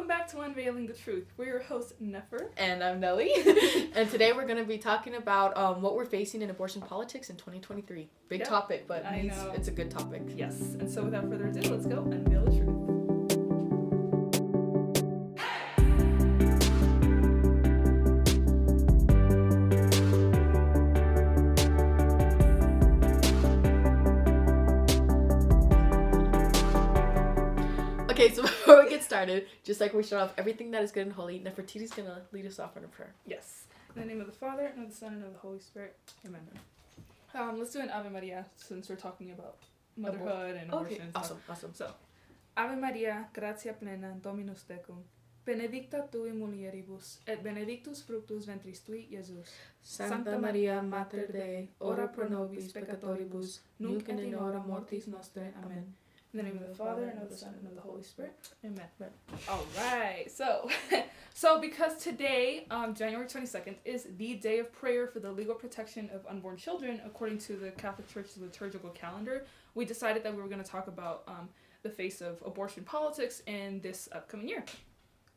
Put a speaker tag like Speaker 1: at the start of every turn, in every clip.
Speaker 1: Welcome back to Unveiling the Truth. We're your hosts, Nefer.
Speaker 2: And I'm Nelly. And today we're going to be talking about what we're facing in abortion politics in 2023. Big topic, but it's a good topic.
Speaker 1: Yes. And so without further ado, let's go unveil the truth.
Speaker 2: Okay, so before we get started, just like we start off everything that is good and holy, Nefertiti's going to lead us off in a prayer.
Speaker 1: Yes. In the name of the Father, and of the Son, and of the Holy Spirit. Amen. Let's do an Ave Maria, since we're talking about motherhood and abortion and stuff.
Speaker 2: Awesome.
Speaker 1: So, Ave Maria, gratia plena, Dominus tecum, benedicta tu in mulieribus, et benedictus fructus ventris tui, Iesus.
Speaker 2: Santa Maria, Mater Dei, ora pro nobis peccatoribus, nunc et in hora mortis nostrae. Amen.
Speaker 1: In the name of the Father, and of the Son, and of the Holy Spirit. Amen. All right. So because today, January 22nd, is the day of prayer for the legal protection of unborn children, according to the Catholic Church's liturgical calendar, we decided that we were going to talk about the face of abortion politics in this upcoming year.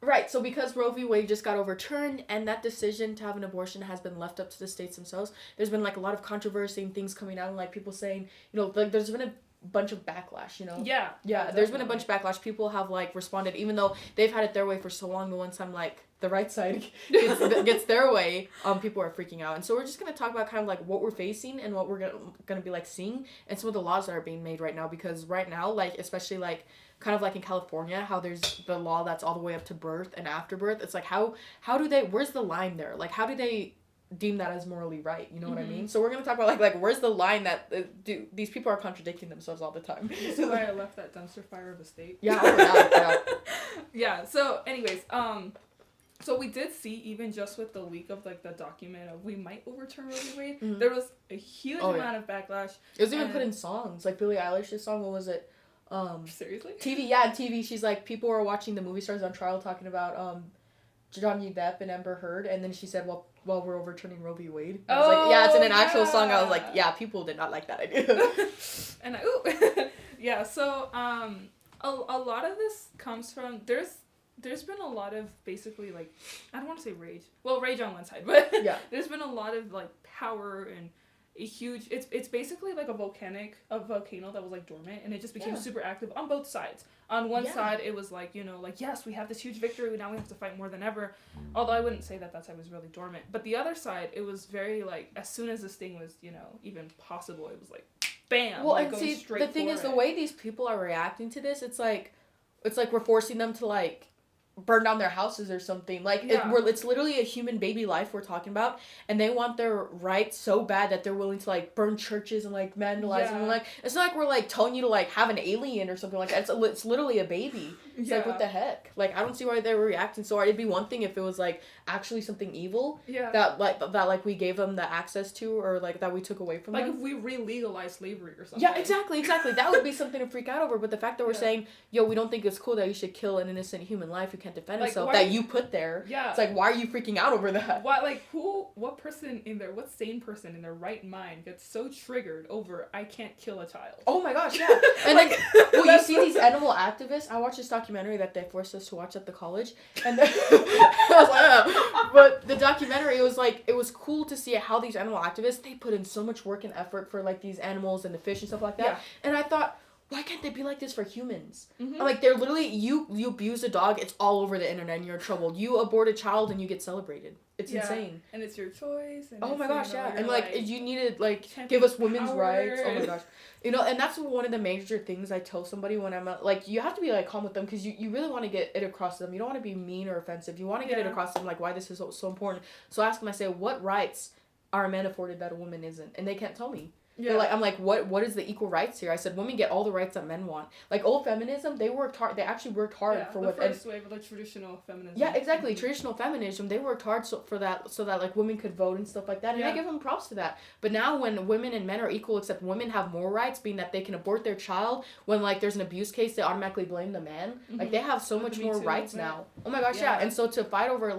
Speaker 2: Right, so because Roe v. Wade just got overturned and that decision to have an abortion has been left up to the states themselves, there's been a lot of controversy and things coming out and people saying, there's been a bunch of backlash, Yeah, there's been a bunch of backlash. People have responded, even though they've had it their way for so long, but once I'm the right side gets their way, people are freaking out. And so we're just going to talk about kind of what we're facing and what we're going to be seeing and some of the laws that are being made right now, because right now, especially kind of in California, how there's the law that's all the way up to birth and after birth. It's how do they, where's the line there? How do they deem that as morally right? You know what I mean? So we're going to talk about where's the line that these people are contradicting themselves all the time.
Speaker 1: This is why I left that dumpster fire of a state.
Speaker 2: Yeah, oh my God, yeah.
Speaker 1: Yeah, so anyways, so we did see, even just with the leak of the document of we might overturn Roe v. Wade, there was a huge amount of backlash. It was
Speaker 2: even put in songs, Billie Eilish's song, what was it?
Speaker 1: Seriously?
Speaker 2: TV, she's people were watching the movie stars on trial talking about Johnny Depp and Amber Heard, and then she said, well, we're overturning Roe v. Wade. I was it's in an actual song. I was people did not like that idea.
Speaker 1: And yeah, so a lot of this comes from, there's been a lot of basically I don't want to say rage. Well, rage on one side, but yeah, there's been a lot of power and a huge, it's basically a volcano that was dormant, and it just became super active on both sides. On one side, it was yes, we have this huge victory, now we have to fight more than ever. Although I wouldn't say that side was really dormant. But the other side, it was very as soon as this thing was, even possible, it was bam.
Speaker 2: Well, and see, the thing is, the way these people are reacting to this, it's we're forcing them to burn down their houses or something. It's literally a human baby life we're talking about, and they want their rights so bad that they're willing to burn churches and vandalize them. And, it's not we're telling you to have an alien or something like that. It's literally a baby. It's what the heck? I don't see why they were reacting so hard. It'd be one thing if it was actually something evil that we gave them the access to, or that we took away from them.
Speaker 1: If we re-legalized slavery or something.
Speaker 2: Yeah, exactly. That would be something to freak out over. But the fact that we're saying, yo, we don't think it's cool that you should kill an innocent human life who can't defend himself, that you put there. Yeah. It's why are you freaking out over that?
Speaker 1: What person what sane person in their right mind gets so triggered over, I can't kill a child?
Speaker 2: Oh my gosh, yeah. And you see these animal activists. I watched this documentary that they forced us to watch at the college, and I was but the documentary, it was cool to see how these animal activists, they put in so much work and effort for these animals and the fish and stuff like that. Yeah. And I thought, why can't they be like this for humans? Mm-hmm. They're literally, you abuse a dog, it's all over the internet and you're in trouble. You abort a child and you get celebrated. It's insane.
Speaker 1: And it's your choice. And
Speaker 2: oh my gosh, yeah. And you need to give us women's rights. Oh my gosh. And that's one of the major things I tell somebody when I'm you have to be calm with them, because you really want to get it across to them. You don't want to be mean or offensive. You want to get it across to them why this is so important. So I ask them, I say, what rights are a man afforded that a woman isn't? And they can't tell me. Yeah. I'm what is the equal rights here? I said, women get all the rights that men want. Old feminism, they worked hard. They actually worked hard for
Speaker 1: the first wave of traditional feminism.
Speaker 2: Yeah, exactly. Mm-hmm. Traditional feminism, they worked hard so that women could vote and stuff like that. And I give them props to that. But now when women and men are equal, except women have more rights, being that they can abort their child, when there's an abuse case, they automatically blame the man. Mm-hmm. They have so much more rights now. Oh my gosh, yeah. And so to fight over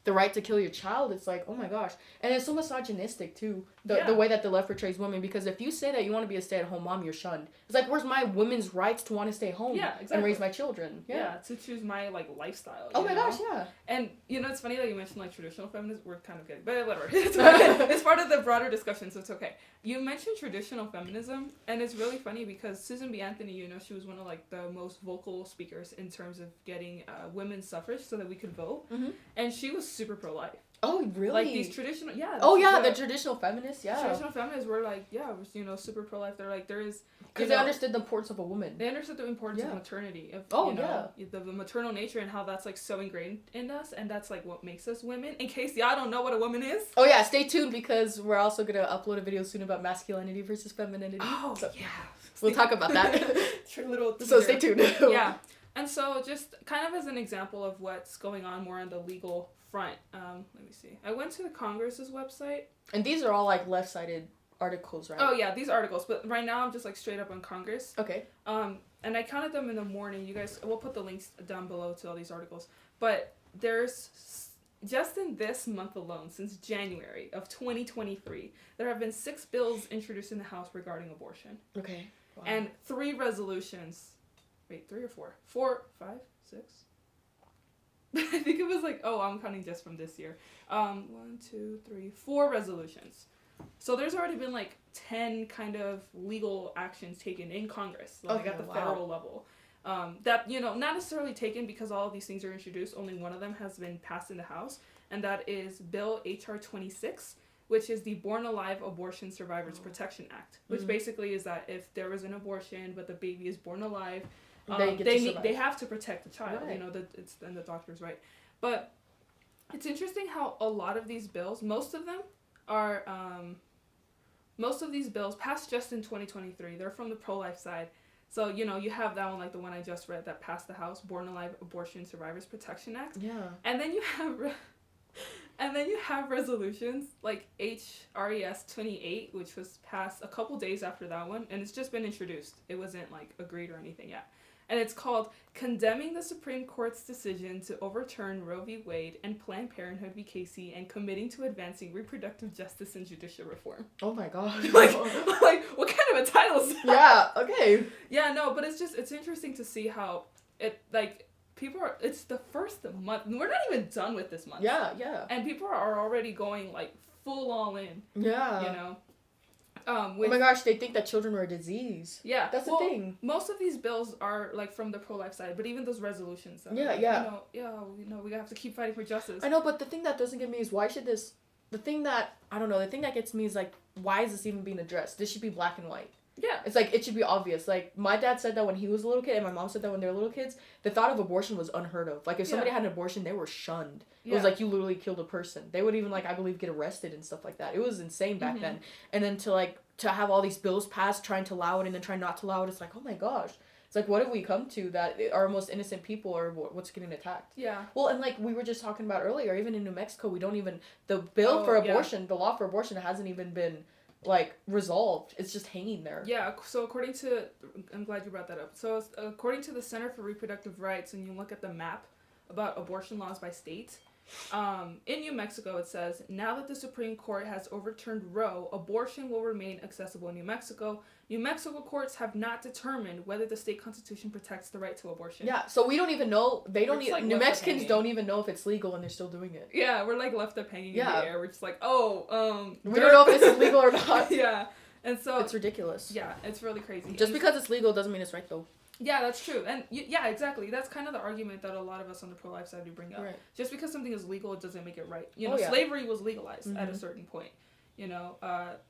Speaker 2: the right to kill your child, it's oh my gosh. And it's so misogynistic too. the way that the left portrays women, because if you say that you want to be a stay-at-home mom, you're shunned. It's like, where's my women's rights to want to stay home and raise my children?
Speaker 1: Yeah, to choose my, like, lifestyle.
Speaker 2: Oh my gosh, yeah.
Speaker 1: And, you know, it's funny that you mentioned, like, traditional feminism. We're kind of getting, but whatever. It's part of the broader discussion, so it's okay. You mentioned traditional feminism, and it's really funny because Susan B. Anthony, you know, she was one of, like, the most vocal speakers in terms of getting women's suffrage so that we could vote. Mm-hmm. And she was super pro-life.
Speaker 2: Oh, really?
Speaker 1: Like, these traditional,
Speaker 2: the traditional feminists,
Speaker 1: Traditional feminists were like, you know, super pro-life. They're like, there is...
Speaker 2: Because they understood the importance of a woman.
Speaker 1: They understood the importance of maternity. Of, the maternal nature and how that's, like, so ingrained in us. And that's, like, what makes us women. In case y'all don't know what a woman is.
Speaker 2: Oh, yeah. Stay tuned because we're also going to upload a video soon about masculinity versus femininity.
Speaker 1: Oh, so, yeah.
Speaker 2: We'll talk about that.
Speaker 1: Little
Speaker 2: so stay tuned.
Speaker 1: Yeah. And so just kind of as an example of what's going on more on the legal front, let me see. I went to the Congress's website.
Speaker 2: And these are all, like, left-sided articles, right?
Speaker 1: Oh, yeah, these articles. But right now I'm just, like, straight up on Congress.
Speaker 2: Okay.
Speaker 1: And I counted them in the morning. You guys, we'll put the links down below to all these articles. But there's, just in this month alone, since January of 2023, there have been 6 bills introduced in the House regarding abortion.
Speaker 2: Okay. Wow.
Speaker 1: And 3 resolutions. Wait, 3 or 4? 4, 5, 6? I think it was like, I'm counting just from this year. 1, 2, 3, 4 resolutions. So there's already been like 10 kind of legal actions taken in Congress, like at the federal level. That, you know, not necessarily taken because all of these things are introduced. Only one of them has been passed in the House, and that is Bill H.R. 26, which is the Born Alive Abortion Survivors Protection Act, which basically is that if there was an abortion but the baby is born alive, they have to protect the child. Right. You know, it's then the doctor's right. But it's interesting how a lot of these bills, most of these bills passed just in 2023. They're from the pro-life side. So, you know, you have that one, like the one I just read that passed the House, Born Alive Abortion Survivors Protection Act.
Speaker 2: Yeah.
Speaker 1: And then you have resolutions like HRES 28, which was passed a couple days after that one, and it's just been introduced. It wasn't like agreed or anything yet. And it's called Condemning the Supreme Court's Decision to Overturn Roe v. Wade and Planned Parenthood v. Casey and Committing to Advancing Reproductive Justice and Judicial Reform.
Speaker 2: Oh my god.
Speaker 1: like, what kind of a title is that?
Speaker 2: Yeah, okay.
Speaker 1: Yeah, no, but it's interesting to see how it, like, it's the first month. We're not even done with this month.
Speaker 2: Yeah, yeah.
Speaker 1: And people are already going, like, full all in.
Speaker 2: Yeah.
Speaker 1: You know?
Speaker 2: Oh my gosh, they think that children are a disease.
Speaker 1: Yeah.
Speaker 2: That's the thing.
Speaker 1: Most of these bills are, like, from the pro-life side, but even those resolutions.
Speaker 2: Yeah.
Speaker 1: We have to keep fighting for justice.
Speaker 2: I know, but the thing that doesn't get me is the thing that gets me is, like, why is this even being addressed? This should be black and white.
Speaker 1: Yeah.
Speaker 2: It's like, it should be obvious. Like, my dad said that when he was a little kid, and my mom said that when they were little kids. The thought of abortion was unheard of. Like, if somebody had an abortion, they were shunned. It was like, you literally killed a person. They would even, like, I believe, get arrested and stuff like that. It was insane back then. And then to have all these bills passed, trying to allow it and then trying not to allow it, it's like, oh my gosh. It's like, what have we come to that our most innocent people are what's getting attacked?
Speaker 1: Yeah.
Speaker 2: Well, and like we were just talking about earlier, even in New Mexico, the bill for abortion, the law for abortion hasn't even been, like, resolved. It's just hanging there.
Speaker 1: Yeah, so I'm glad you brought that up. So according to the Center for Reproductive Rights, and you look at the map about abortion laws by state, in New Mexico it says, now that the Supreme Court has overturned Roe, abortion will remain accessible in New Mexico. New Mexico courts have not determined whether the state constitution protects the right to abortion.
Speaker 2: Yeah, so we don't even know. New Mexicans don't even know if it's legal and they're still doing it.
Speaker 1: Yeah, we're like left up hanging in the air. We're just like, we don't
Speaker 2: know if this is legal or not.
Speaker 1: Yeah, and so
Speaker 2: it's ridiculous.
Speaker 1: Yeah, it's really crazy.
Speaker 2: Just because it's legal doesn't mean it's right, though.
Speaker 1: Yeah, that's true. And yeah, exactly. That's kind of the argument that a lot of us on the pro-life side do bring up. Right. Just because something is legal, it doesn't make it right. You know, slavery was legalized at a certain point. You know,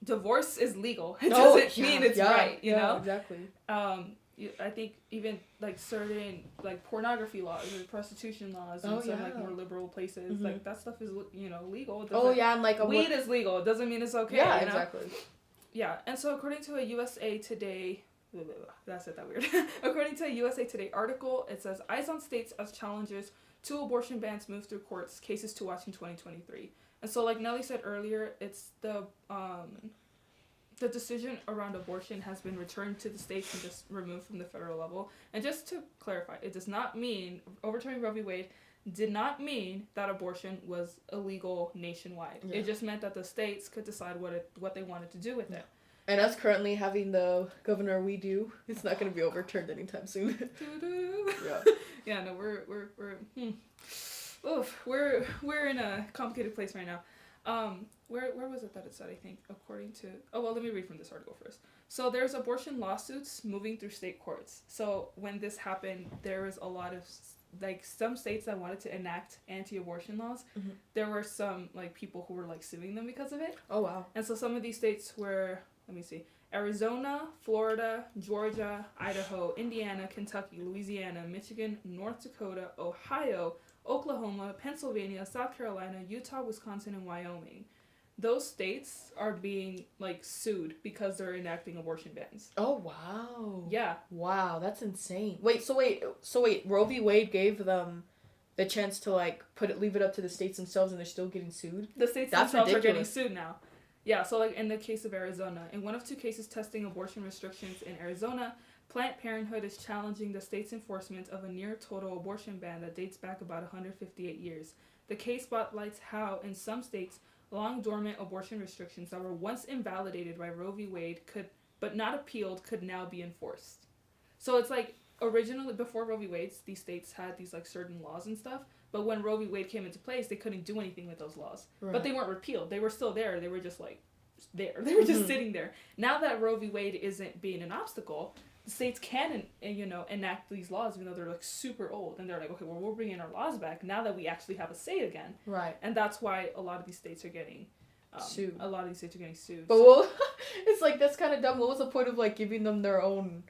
Speaker 1: divorce is legal. It doesn't mean it's right, you know?
Speaker 2: Exactly.
Speaker 1: I think even, like, certain, like, pornography laws or prostitution laws in some, like, more liberal places, like, that stuff is, you know, legal.
Speaker 2: And, like,
Speaker 1: weed is legal. It doesn't mean it's okay,
Speaker 2: Yeah,
Speaker 1: you know?
Speaker 2: exactly.
Speaker 1: Yeah, and so according to a USA Today... That's it, that weird. According to a USA Today article, it says, eyes on states as challenges to abortion bans move through courts, cases to watch in 2023. And so, like Nelly said earlier, it's the decision around abortion has been returned to the states and just removed from the federal level. And just to clarify, it does not mean overturning Roe v. Wade did not mean that abortion was illegal nationwide. Yeah. It just meant that the states could decide what they wanted to do with it.
Speaker 2: And us currently having the governor we do, it's not going to be overturned anytime soon.
Speaker 1: Yeah. Yeah, no, we're in a complicated place right now. Where was it that it said, I think, according to... Oh, well, let me read from this article first. So there's abortion lawsuits moving through state courts. So when this happened, there was a lot of, like, some states that wanted to enact anti-abortion laws. Mm-hmm. There were some, like, people who were, like, suing them because of it.
Speaker 2: Oh, wow.
Speaker 1: And so some of these states were, let me see, Arizona, Florida, Georgia, Idaho, Indiana, Kentucky, Louisiana, Michigan, North Dakota, Ohio, Oklahoma, Pennsylvania, South Carolina, Utah, Wisconsin, and Wyoming. Those states are being, like, sued because they're enacting abortion bans.
Speaker 2: Oh, wow.
Speaker 1: Yeah.
Speaker 2: Wow, that's insane. So wait, Roe v. Wade gave them the chance to, like, leave it up to the states themselves, and they're still getting sued?
Speaker 1: The states themselves are getting sued now. Yeah, so, like, in the case of Arizona, in one of 2 cases testing abortion restrictions in Arizona, Planned Parenthood is challenging the state's enforcement of a near-total abortion ban that dates back about 158 years. The case spotlights how, in some states, long-dormant abortion restrictions that were once invalidated by Roe v. Wade but not appealed could now be enforced. So it's like, originally, before Roe v. Wade, these states had these, like, certain laws and stuff, but when Roe v. Wade came into place, they couldn't do anything with those laws. Right. But they weren't repealed. They were still there. They were just, like, there. They were just sitting there. Now that Roe v. Wade isn't being an obstacle, the states can, enact these laws, even though they're, like, super old. And they're like, okay, well, we're bringing our laws back now that we actually have a say again.
Speaker 2: Right.
Speaker 1: And that's why a lot of these states are getting sued. A lot of these states are getting sued.
Speaker 2: But well, it's like, that's kind of dumb. What was the point of, like, giving them their own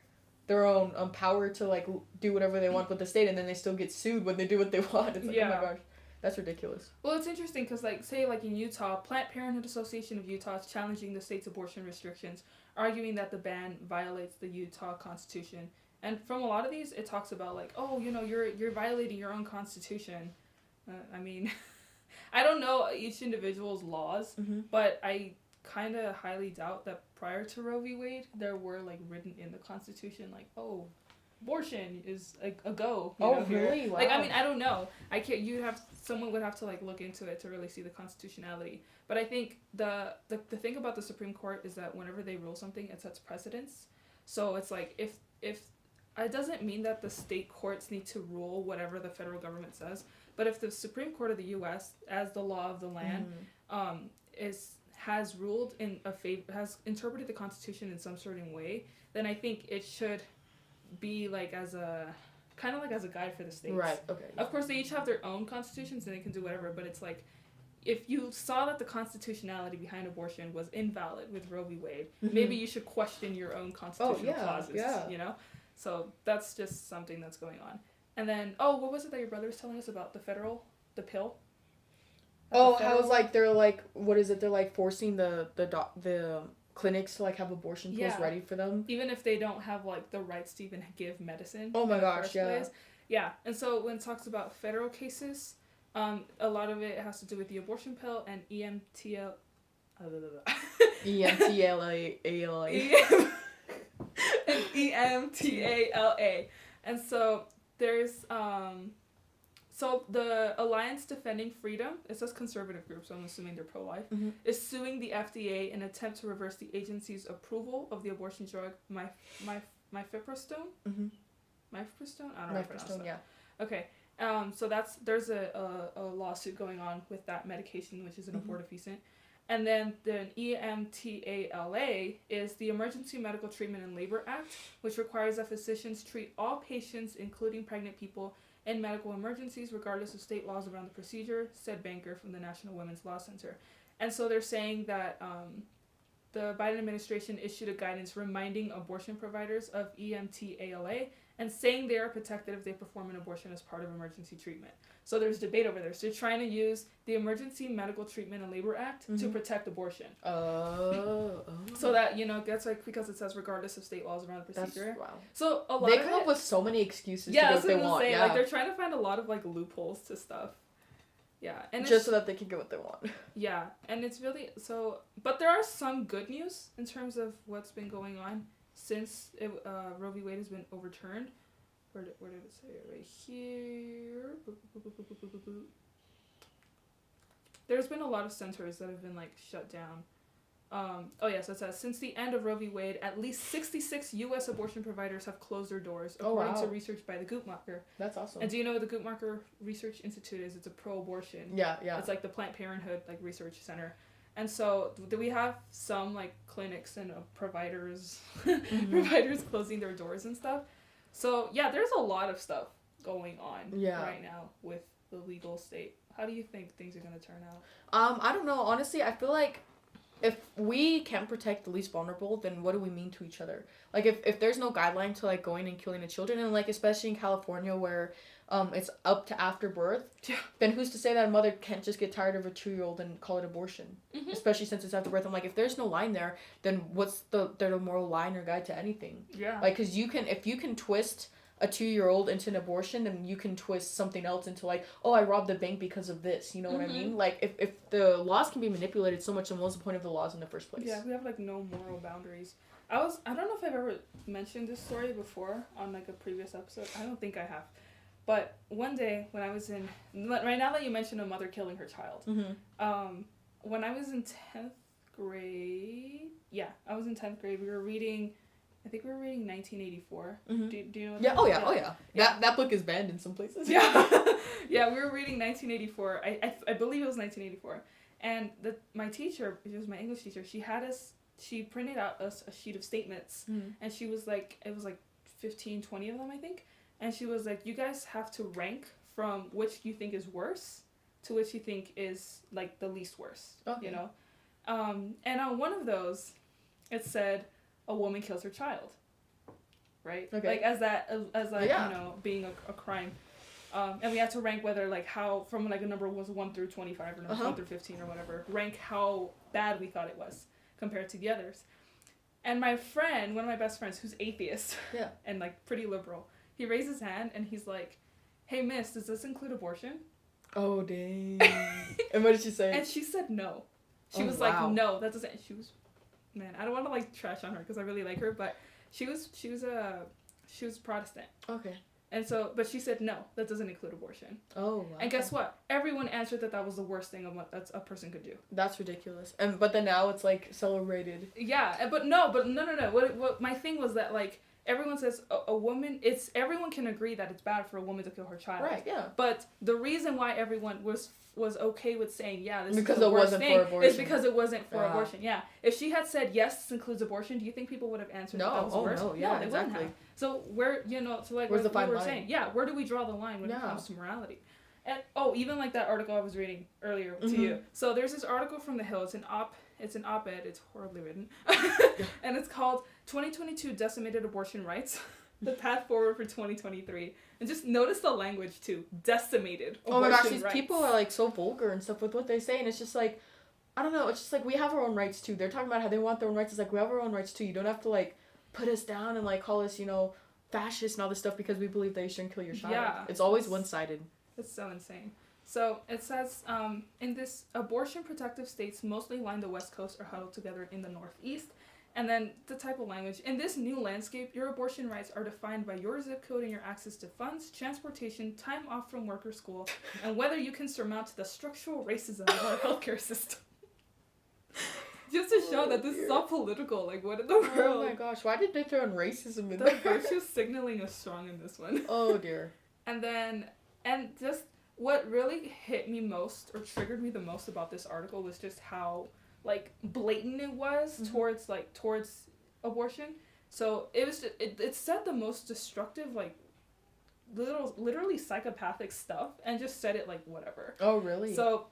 Speaker 2: power to, like, do whatever they want with the state, and then they still get sued when they do what they want? It's like, oh my gosh, that's ridiculous.
Speaker 1: Well, it's interesting because, like, say, like, in Utah, Planned Parenthood Association of Utah is challenging the state's abortion restrictions, arguing that the ban violates the Utah Constitution. And from a lot of these, it talks about, like, oh, you're violating your own constitution. I mean, I don't know each individual's laws, but I kind of highly doubt that prior to Roe v. Wade, there were, like, written in the Constitution, like, oh, abortion is a go.
Speaker 2: Really? Wow.
Speaker 1: Like, I mean, I don't know. Someone would have to, like, look into it to really see the constitutionality. But I think the thing about the Supreme Court is that whenever they rule something, it sets precedents. So it's like, if it doesn't mean that the state courts need to rule whatever the federal government says, but if the Supreme Court of the U.S., as the law of the land, has ruled has interpreted the Constitution in some certain way, then I think it should be, like, as a guide for the states.
Speaker 2: Right, okay.
Speaker 1: Of course, they each have their own constitutions and they can do whatever, but it's like, if you saw that the constitutionality behind abortion was invalid with Roe v. Wade, maybe you should question your own constitutional clauses, So that's just something that's going on. And then, what was it that your brother was telling us about the pill?
Speaker 2: How it's like, they're like, what is it? They're like forcing the clinics to, like, have abortion pills ready for them.
Speaker 1: Even if they don't have, like, the rights to even give medicine.
Speaker 2: Oh my gosh, yeah.
Speaker 1: Place. Yeah, and so when it talks about federal cases, a lot of it has to do with the abortion pill and EMTL...
Speaker 2: EMTLA.
Speaker 1: And EMTALA. And so there's... So the Alliance Defending Freedom, it says conservative group, so I'm assuming they're pro-life, is suing the FDA in an attempt to reverse the agency's approval of the abortion drug mifepristone? Mifepristone? I don't know how to pronounce that.
Speaker 2: Yeah.
Speaker 1: Okay. So there's a lawsuit going on with that medication, which is an abortifacient. And then the EMTALA is the Emergency Medical Treatment and Labor Act, which requires that physicians treat all patients, including pregnant people, in medical emergencies, regardless of state laws around the procedure, said Banker from the National Women's Law Center. And so they're saying that the Biden administration issued a guidance reminding abortion providers of EMTALA and saying they are protected if they perform an abortion as part of emergency treatment. So there's debate over there. So they're trying to use the Emergency Medical Treatment and Labor Act to protect abortion. So that, that's like, because it says regardless of state laws around the procedure.
Speaker 2: Wow.
Speaker 1: So a lot
Speaker 2: they come up with so many excuses to do what they want.
Speaker 1: Say, like, they're trying to find a lot of, like, loopholes to stuff. Yeah. And
Speaker 2: just so that they can get what they want.
Speaker 1: Yeah. And it's really, but there are some good news in terms of what's been going on since Roe v. Wade has been overturned. Where did it say it? Right here. there's been a lot of centers that have been like shut down. So it says, since the end of Roe v. Wade, at least 66 U.S. abortion providers have closed their doors, according to research by the Guttmacher.
Speaker 2: That's awesome.
Speaker 1: And do you know what the Guttmacher Research Institute is? It's a pro-abortion.
Speaker 2: Yeah.
Speaker 1: It's like the Planned Parenthood like research center. And so, do we have some like clinics and providers closing their doors and stuff? So yeah, there's a lot of stuff going on right now with the legal state. How do you think things are gonna turn out?
Speaker 2: I don't know. Honestly, I feel like if we can't protect the least vulnerable, then what do we mean to each other? Like, if there's no guideline to, like, going and killing the children, and, like, especially in California where it's up to after birth, then who's to say that a mother can't just get tired of a 2-year-old and call it abortion? Mm-hmm. Especially since it's after birth. I'm like, if there's no line there, then what's the moral line or guide to anything?
Speaker 1: Yeah.
Speaker 2: Like, because if you can twist a 2-year-old into an abortion, then you can twist something else into like, oh, I robbed the bank because of this. You know what I mean? Like, if the laws can be manipulated so much, then what's the point of the laws in the first place?
Speaker 1: Yeah, we have like no moral boundaries. I don't know if I've ever mentioned this story before on like a previous episode. I don't think I have. But one day when I was right now that you mentioned a mother killing her child, when I was in 10th grade, I was in 10th grade, I think we were reading 1984. Mm-hmm. Do you know what
Speaker 2: that is? That book is banned in some places.
Speaker 1: Yeah. Yeah, we were reading 1984. I believe it was 1984. And my teacher, she was my English teacher, she printed out a sheet of statements. Mm-hmm. And she was like, it was like 15, 20 of them, I think. And she was like, you guys have to rank from which you think is worse to which you think is like the least worst. Okay. You know? And on one of those, it said, a woman kills her child, right? Okay. Like as you know, being a crime, and we had to rank whether like how from like a number was 1 through 25 or 1 through 15 or whatever, rank how bad we thought it was compared to the others. And my friend, one of my best friends, who's atheist, and like pretty liberal, he raised his hand and he's like, "Hey, miss, does this include abortion?"
Speaker 2: Oh dang! And what did she say?
Speaker 1: And she said no. She was like, "No, that doesn't." She was. Man, I don't want to like trash on her because I really like her, but she was Protestant. Okay. And so, but she said no, that doesn't include abortion. Oh. Wow. And guess what? Everyone answered that was the worst thing that a person could do.
Speaker 2: That's ridiculous. But then now it's like celebrated.
Speaker 1: Yeah, but no. What my thing was that like everyone says a woman. Everyone can agree that it's bad for a woman to kill her child. Right. Yeah. But the reason why everyone was okay with saying this because is the worst thing is because it wasn't for abortion. Yeah. If she had said yes, this includes abortion, do you think people would have answered that was worse? No. Yeah. No, they wouldn't have. So where where's the fine line? Saying, where do we draw the line when it comes to morality? And even like that article I was reading earlier to you. So there's this article from The Hill. It's an op-ed. It's horribly written, and it's called "2022 Decimated Abortion Rights: The Path Forward for 2023." And just notice the language too. Decimated.
Speaker 2: Oh my gosh, these people are like so vulgar and stuff with what they say, and it's just like, I don't know. It's just like we have our own rights too. They're talking about how they want their own rights. It's like we have our own rights too. You don't have to like put us down and like call us, fascist and all this stuff because we believe that you shouldn't kill your child. Yeah, it's always one-sided.
Speaker 1: It's so insane. So it says, in this, abortion protective states mostly line the West Coast are huddled together in the Northeast. And then the type of language. In this new landscape, your abortion rights are defined by your zip code and your access to funds, transportation, time off from work or school, and whether you can surmount the structural racism of our healthcare system. Just to show that this is all political. Like, what in the world?
Speaker 2: Oh my gosh, why did they throw in racism in there?
Speaker 1: The virtue signaling is strong in this one.
Speaker 2: Oh dear.
Speaker 1: And just what really hit me most or triggered me the most about this article was just how like blatant it was towards abortion. So it said the most destructive, like literally psychopathic stuff, and just said it like whatever.
Speaker 2: Oh really?
Speaker 1: So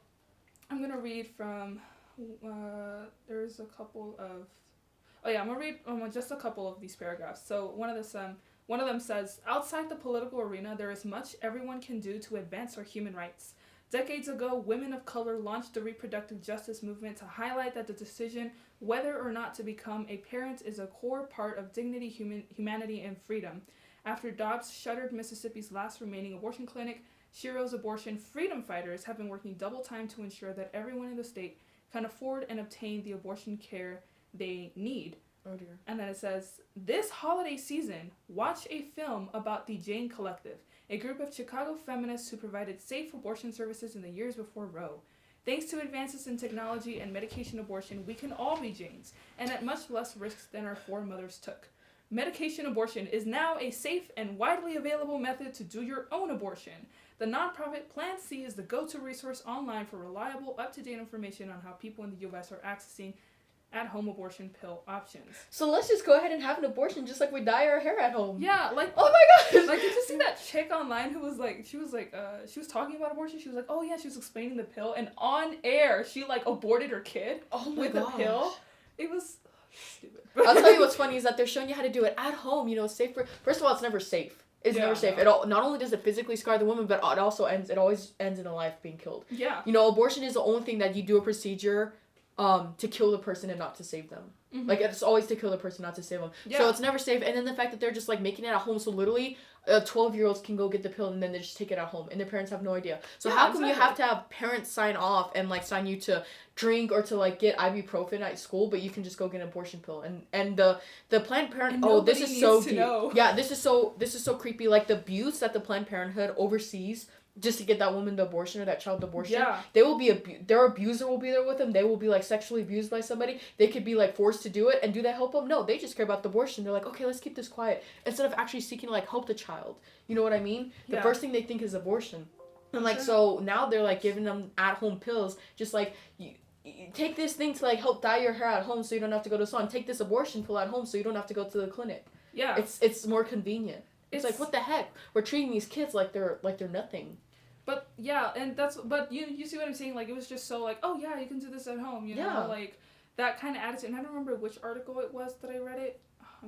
Speaker 1: I'm gonna read from there's a couple of I'm gonna read just a couple of these paragraphs. So one of them says, outside the political arena, there is much everyone can do to advance our human rights. Decades ago, women of color launched the reproductive justice movement to highlight that the decision whether or not to become a parent is a core part of dignity, humanity, and freedom. After Dobbs shuttered Mississippi's last remaining abortion clinic, Shiro's abortion freedom fighters have been working double time to ensure that everyone in the state can afford and obtain the abortion care they need.
Speaker 2: Oh dear.
Speaker 1: And then it says, this holiday season, watch a film about the Jane Collective, a group of Chicago feminists who provided safe abortion services in the years before Roe. Thanks to advances in technology and medication abortion, we can all be Janes, and at much less risk than our foremothers took. Medication abortion is now a safe and widely available method to do your own abortion. The nonprofit Plan C is the go-to resource online for reliable, up-to-date information on how people in the U.S. are accessing at-home abortion pill options.
Speaker 2: So let's just go ahead and have an abortion just like we dye our hair at home.
Speaker 1: Yeah, like...
Speaker 2: Oh my gosh!
Speaker 1: Like, did you see that chick online who was like... She was talking about abortion. She was like, oh yeah, she was explaining the pill. And on air, she, like, aborted her kid with the pill. It was stupid.
Speaker 2: I'll tell you what's funny is that they're showing you how to do it at home. You know, safe for... First of all, it's never safe. It's never safe. No. Not only does it physically scar the woman, but it always ends in a life being killed.
Speaker 1: Yeah.
Speaker 2: You know, abortion is the only thing that you do a procedure to kill the person and not to save them. Mm-hmm. Like, it's always to kill the person, not to save them. Yeah. So it's never safe. And then the fact that they're just, like, making it at home. So literally, 12-year-olds can go get the pill and then they just take it at home. And their parents have no idea. So how come you have to have parents sign off and, like, sign you to drink or to, like, get ibuprofen at school, but you can just go get an abortion pill? And the Planned Parenthood... this is so deep. Yeah, this is so creepy. Like, the abuse that the Planned Parenthood oversees... just to get that woman the abortion or that child the abortion. Yeah. They will be their abuser will be there with them. They will be like sexually abused by somebody. They could be like forced to do it, and do they help them? No, they just care about the abortion. They're like, okay, let's keep this quiet instead of actually seeking to like help the child. You know what I mean? The first thing they think is abortion. And like so now they're like giving them at home pills, just like you take this thing to like help dye your hair at home so you don't have to go to the salon. Take this abortion pill at home so you don't have to go to the clinic. Yeah. It's more convenient. It's like, what the heck? We're treating these kids like they're nothing.
Speaker 1: But yeah, and but you see what I'm saying? Like, it was just so like, oh yeah, you can do this at home, you know, like that kind of attitude. And I don't remember which article it was that I read it.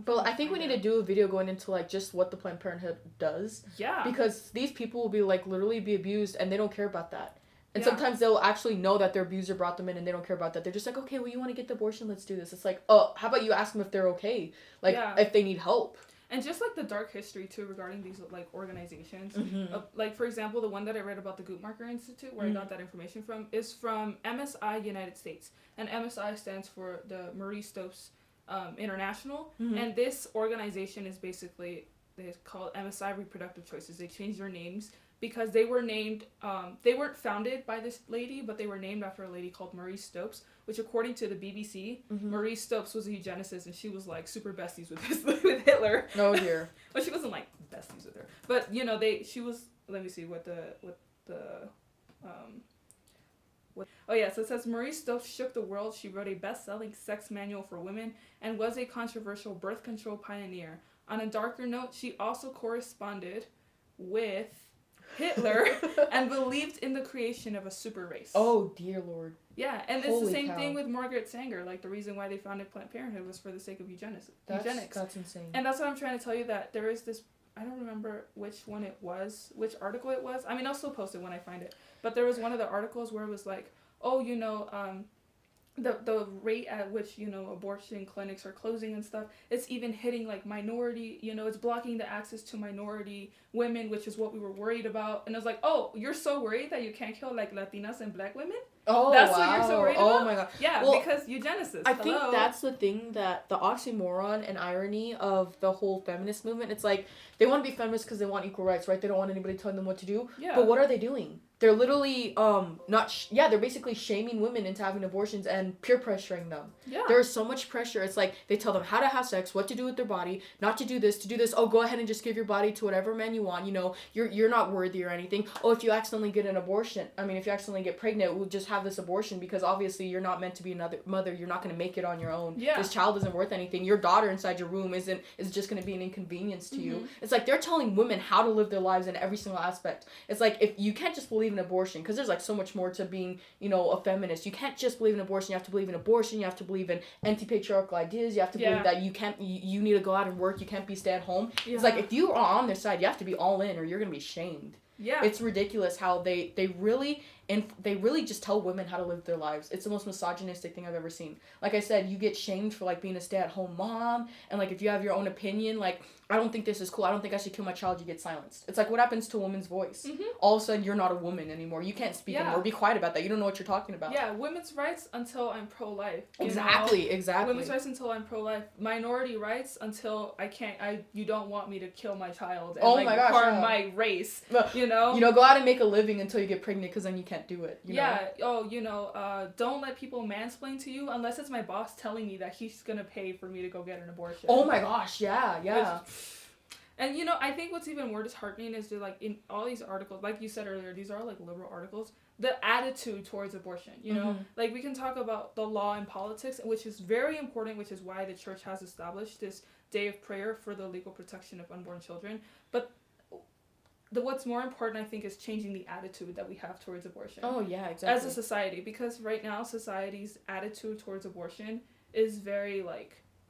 Speaker 2: Well, I think we need to do a video going into like just what the Planned Parenthood does. Yeah. Because these people will be like literally be abused and they don't care about that. And sometimes they'll actually know that their abuser brought them in and they don't care about that. They're just like, okay, well, you want to get the abortion? Let's do this. It's like, oh, how about you ask them if they're okay? Like, if they need help.
Speaker 1: And just, like, the dark history, too, regarding these, like, organizations. Mm-hmm. Like, for example, the one that I read about the Guttmacher Institute, where I got that information from, is from MSI United States. And MSI stands for the Marie Stopes International. Mm-hmm. And this organization is basically, they call MSI Reproductive Choices. They changed their names because they were named, they weren't founded by this lady, but they were named after a lady called Marie Stopes, which according to the BBC, Marie Stopes was a eugenicist, and she was like super besties with Hitler. Oh dear. Well, she wasn't like besties with her, but you know she was. Let me see what oh yeah, so it says Marie Stopes shook the world. She wrote a best-selling sex manual for women and was a controversial birth control pioneer. On a darker note, she also corresponded with Hitler and believed in the creation of a super race.
Speaker 2: Oh dear Lord.
Speaker 1: Yeah, and it's the same thing with Margaret Sanger. Like, the reason why they founded Planned Parenthood was for the sake of eugenics.
Speaker 2: That's insane.
Speaker 1: And that's what I'm trying to tell you, that there is this, I don't remember which one it was, which article it was. I mean, I'll still post it when I find it. But there was one of the articles where it was like, oh, you know, the rate at which, you know, abortion clinics are closing and stuff, it's even hitting, like, minority, you know, it's blocking the access to minority women, which is what we were worried about. And I was like, oh, you're so worried that you can't kill, like, Latinas and black women? Oh, that's what you're so worried about? Oh, my God. Yeah, well, because eugenicists.
Speaker 2: I think that's the thing, that the oxymoron and irony of the whole feminist movement, it's like, they want to be feminists because they want equal rights, right? They don't want anybody telling them what to do. Yeah. But what are they doing? They're literally, they're basically shaming women into having abortions and peer pressuring them. Yeah. There's so much pressure. It's like, they tell them how to have sex, what to do with their body, not to do this, to do this. Oh, go ahead and just give your body to whatever man you want. You know, you're not worthy or anything. Oh, if you accidentally get an abortion, if you accidentally get pregnant, we'll just have this abortion because obviously you're not meant to be another mother. You're not going to make it on your own. Yeah. This child isn't worth anything. Your daughter inside your womb is just going to be an inconvenience to you. It's like, they're telling women how to live their lives in every single aspect. It's like, if you can't just believe in abortion, because there's like so much more to being, you know, a feminist. You can't just believe in abortion. You have to believe in abortion. You have to believe in anti-patriarchal ideas. You have to believe that you need to go out and work. You can't be stay at home. Yeah. It's like, if you are on their side, you have to be all in or you're going to be shamed. Yeah. It's ridiculous how they really just tell women how to live their lives. It's the most misogynistic thing I've ever seen. Like I said, you get shamed for like being a stay-at-home mom, and like if you have your own opinion, like I don't think this is cool. I don't think I should kill my child. You get silenced. It's like, what happens to a woman's voice? Mm-hmm. All of a sudden, you're not a woman anymore. You can't speak anymore. Be quiet about that. You don't know what you're talking about.
Speaker 1: Yeah, women's rights until I'm pro-life.
Speaker 2: Exactly.
Speaker 1: Women's rights until I'm pro-life. Minority rights until you don't want me to kill my child and harm my race. You know?
Speaker 2: Go out and make a living until you get pregnant, because then you can't do it. You
Speaker 1: know? Don't let people mansplain to you unless it's my boss telling me that he's gonna pay for me to go get an abortion.
Speaker 2: Oh my gosh, yeah.
Speaker 1: And, I think what's even more disheartening is that, in all these articles, like you said earlier, these are, liberal articles, the attitude towards abortion, you know? Mm-hmm. We can talk about the law and politics, which is very important, which is why the church has established this day of prayer for the legal protection of unborn children. But what's more important, I think, is changing the attitude that we have towards abortion.
Speaker 2: Oh, yeah, exactly.
Speaker 1: As a society, because right now, society's attitude towards abortion is very,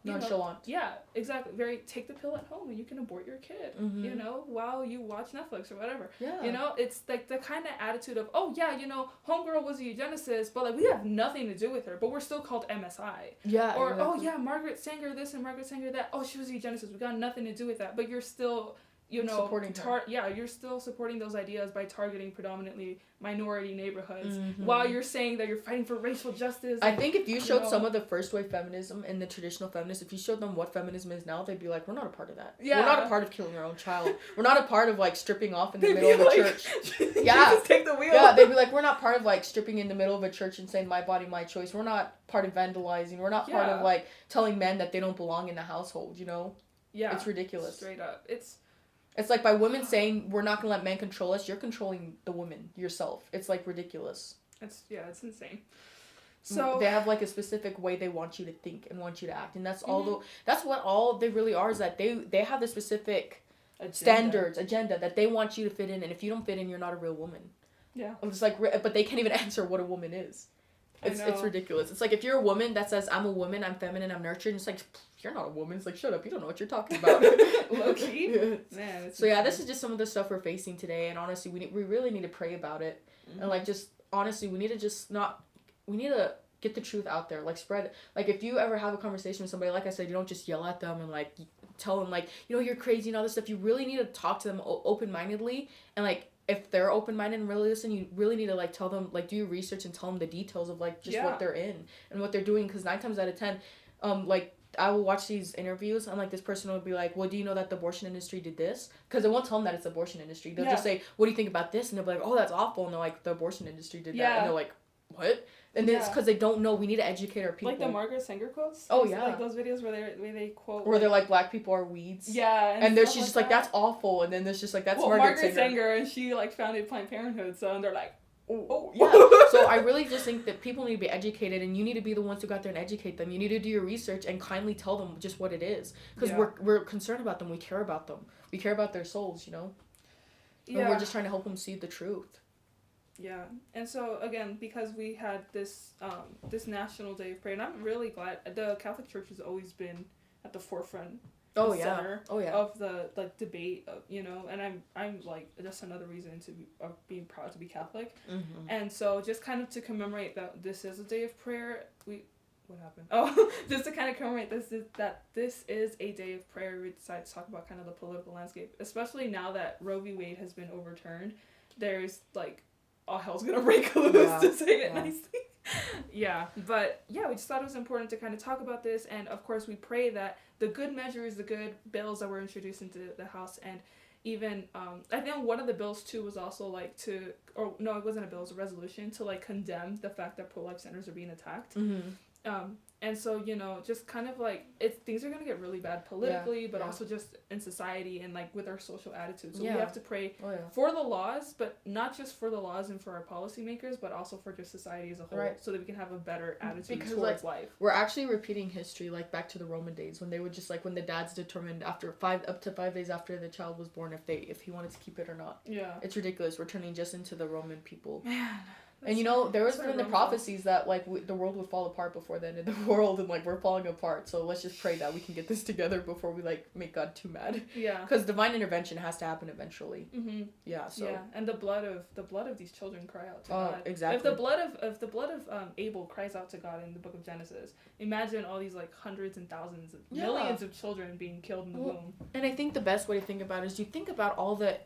Speaker 2: nonchalant.
Speaker 1: Yeah, exactly. Very, take the pill at home and you can abort your kid, while you watch Netflix or whatever. Yeah. It's the kind of attitude of, oh yeah, homegirl was a eugenicist, but we have nothing to do with her, but we're still called MSI.
Speaker 2: Yeah.
Speaker 1: Or, exactly. Oh yeah, Margaret Sanger this and Margaret Sanger that. Oh, she was a eugenicist. We got nothing to do with that, but you're still...
Speaker 2: supporting her.
Speaker 1: You're still supporting those ideas by targeting predominantly minority neighborhoods while you're saying that you're fighting for racial justice.
Speaker 2: I think if you showed some of the first wave feminism and the traditional feminists, if you showed them what feminism is now, they'd be like, we're not a part of that. Yeah. We're not a part of killing our own child. We're not a part of stripping off in the middle of a church. Yeah.
Speaker 1: Just take the wheel.
Speaker 2: Yeah, they'd be like, we're not part of stripping in the middle of a church and saying my body, my choice. We're not part of vandalizing. We're not part of telling men that they don't belong in the household, Yeah. It's ridiculous.
Speaker 1: Straight up.
Speaker 2: It's like by women saying we're not gonna let men control us, you're controlling the woman yourself. It's ridiculous.
Speaker 1: It's insane. So
Speaker 2: they have a specific way they want you to think and want you to act, and that's that's what all they really are, is that they have the specific agenda that they want you to fit in, and if you don't fit in, you're not a real woman.
Speaker 1: Yeah.
Speaker 2: It's but they can't even answer what a woman is. It's ridiculous. It's if you're a woman that says I'm a woman, I'm feminine, I'm nurtured, and it's you're not a woman. It's shut up, you don't know what you're talking about.
Speaker 1: Low key. Man,
Speaker 2: so this is just some of the stuff we're facing today, and honestly we really need to pray about it. And just honestly we need to get the truth out there, spread if you ever have a conversation with somebody, like I said, you don't just yell at them and tell them you're crazy and all this stuff. You really need to talk to them open-mindedly, and if they're open-minded and really listen, you really need to tell them, do your research and tell them the details of just what they're in and what they're doing, because 9 times out of 10 I will watch these interviews and this person will be like, well, do you know that the abortion industry did this? Because they won't tell them that it's the abortion industry. They'll just say, what do you think about this? And they'll be like, oh, that's awful. And they're the abortion industry did that. And they're like, what? And then it's because they don't know. We need to educate our people.
Speaker 1: The Margaret Sanger quotes?
Speaker 2: Oh, yeah.
Speaker 1: Those videos where they quote...
Speaker 2: Where they're black people are weeds.
Speaker 1: Yeah.
Speaker 2: And there's she's just that's awful. And then there's just that's Margaret
Speaker 1: Sanger. And she founded Planned Parenthood. So and they're like,
Speaker 2: oh, yeah. So I really just think that people need to be educated, and you need to be the ones who go out there and educate them. You need to do your research and kindly tell them just what it is. Because we're concerned about them. We care about them. We care about their souls, Yeah. And we're just trying to help them see the truth.
Speaker 1: Yeah. And so, again, because we had this National Day of Prayer, and I'm really glad the Catholic Church has always been at the forefront center of the debate of, and I'm just another reason to being proud to be Catholic. And so just kind of to commemorate that this is a day of prayer, what happened? Oh, just to kind of commemorate this is a day of prayer. We decided to talk about kind of the political landscape, especially now that Roe v. Wade has been overturned. There's all hell's gonna break loose, to say it nicely. Yeah, but we just thought it was important to kind of talk about this, and of course we pray that the good measures, the good bills that were introduced into the House, and even I think one of the bills too was also it wasn't a bill, it was a resolution to condemn the fact that pro-life centers are being attacked. And so, just kind of things are going to get really bad politically, but also just in society and with our social attitudes. So we have to pray for the laws, but not just for the laws and for our policymakers, but also for just society as a whole, so that we can have a better attitude towards life.
Speaker 2: We're actually repeating history, back to the Roman days, when they would just when the dads determined up to 5 days after the child was born if he wanted to keep it or not.
Speaker 1: Yeah.
Speaker 2: It's ridiculous. We're turning just into the Roman people.
Speaker 1: Man.
Speaker 2: And there was been the prophecies that like the world would fall apart before the end of the world, and like we're falling apart. So let's just pray that we can get this together before we like make God too mad.
Speaker 1: Yeah.
Speaker 2: Because divine intervention has to happen eventually.
Speaker 1: Mm-hmm.
Speaker 2: Yeah. So.
Speaker 1: Yeah, and the blood of these children cry out to God.
Speaker 2: Exactly.
Speaker 1: If the blood of Abel cries out to God in the book of Genesis, imagine all these like hundreds and thousands, millions of children being killed in the womb.
Speaker 2: And I think the best way to think about it is you think about all the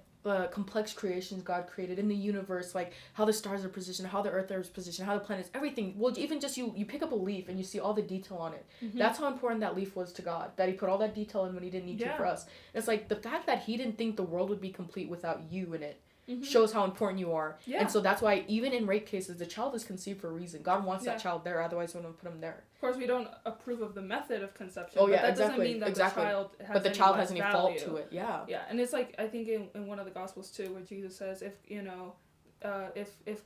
Speaker 2: complex creations God created in the universe, like how the stars are positioned, how the earth is positioned, how the planets, everything. Well, even just you pick up a leaf and you see all the detail on it. Mm-hmm. That's how important that leaf was to God, that he put all that detail in when he didn't need to for us. It's like the fact that he didn't think the world would be complete without you in it. Mm-hmm. Shows how important you are. Yeah. And so that's why even in rape cases, the child is conceived for a reason. God wants that child there, otherwise he wouldn't put him there.
Speaker 1: Of course, we don't approve of the method of conception, but that doesn't mean that the child has any fault to it. Yeah. Yeah, and it's like, I think in one of the Gospels too, where Jesus says, if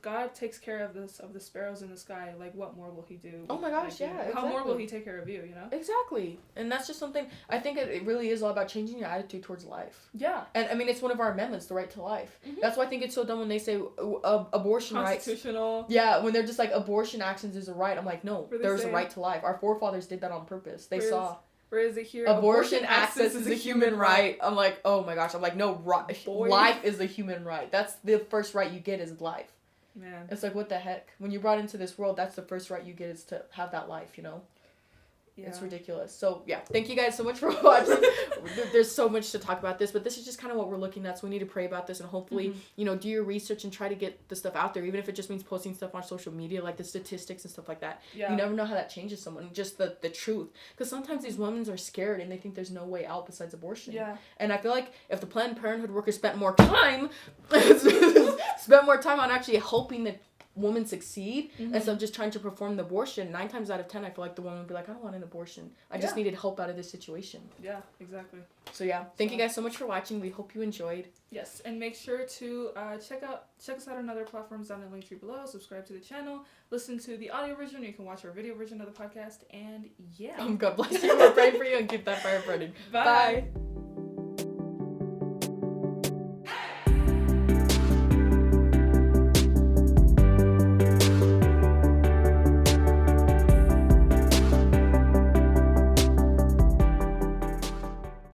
Speaker 1: God takes care of the sparrows in the sky, like what more will he do?
Speaker 2: Oh my gosh, exactly.
Speaker 1: How more will he take care of you,
Speaker 2: Exactly. And that's just something, I think it really is all about changing your attitude towards life. Yeah. And I mean, it's one of our amendments, the right to life. Mm-hmm. That's why I think it's so dumb when they say abortion rights. Constitutional. Yeah, when they're just like, abortion actions is a right. I'm like, no, there's a right to life. Our forefathers did that on purpose. They saw.
Speaker 1: Where is it here?
Speaker 2: Abortion access is a human right. I'm like, oh my gosh. I'm like, no, life is a human right. That's the first right you get is life. Man. It's like, what the heck? When you're brought into this world, that's the first right you get is to have that life, Yeah. It's ridiculous. So, yeah. Thank you guys so much for watching. There's so much to talk about this, but this is just kind of what we're looking at, so we need to pray about this and hopefully, do your research and try to get the stuff out there, even if it just means posting stuff on social media, like the statistics and stuff like that. Yeah. You never know how that changes someone, just the truth. Because sometimes these women are scared and they think there's no way out besides abortion. Yeah. And I feel like if the Planned Parenthood workers spent more time on actually helping the woman succeed instead of just trying to perform the abortion, 9 times out of 10 I feel like the woman would be like, I don't want an abortion, I just needed help out of this situation. Yeah, exactly. So thank you guys so much for watching. We hope you enjoyed. Yes, and make sure to check us out on other platforms down in the link tree below. Subscribe to the channel, listen to the audio version, or you can watch our video version of the podcast, and God bless you. We're praying for you and keep that fire burning. Bye.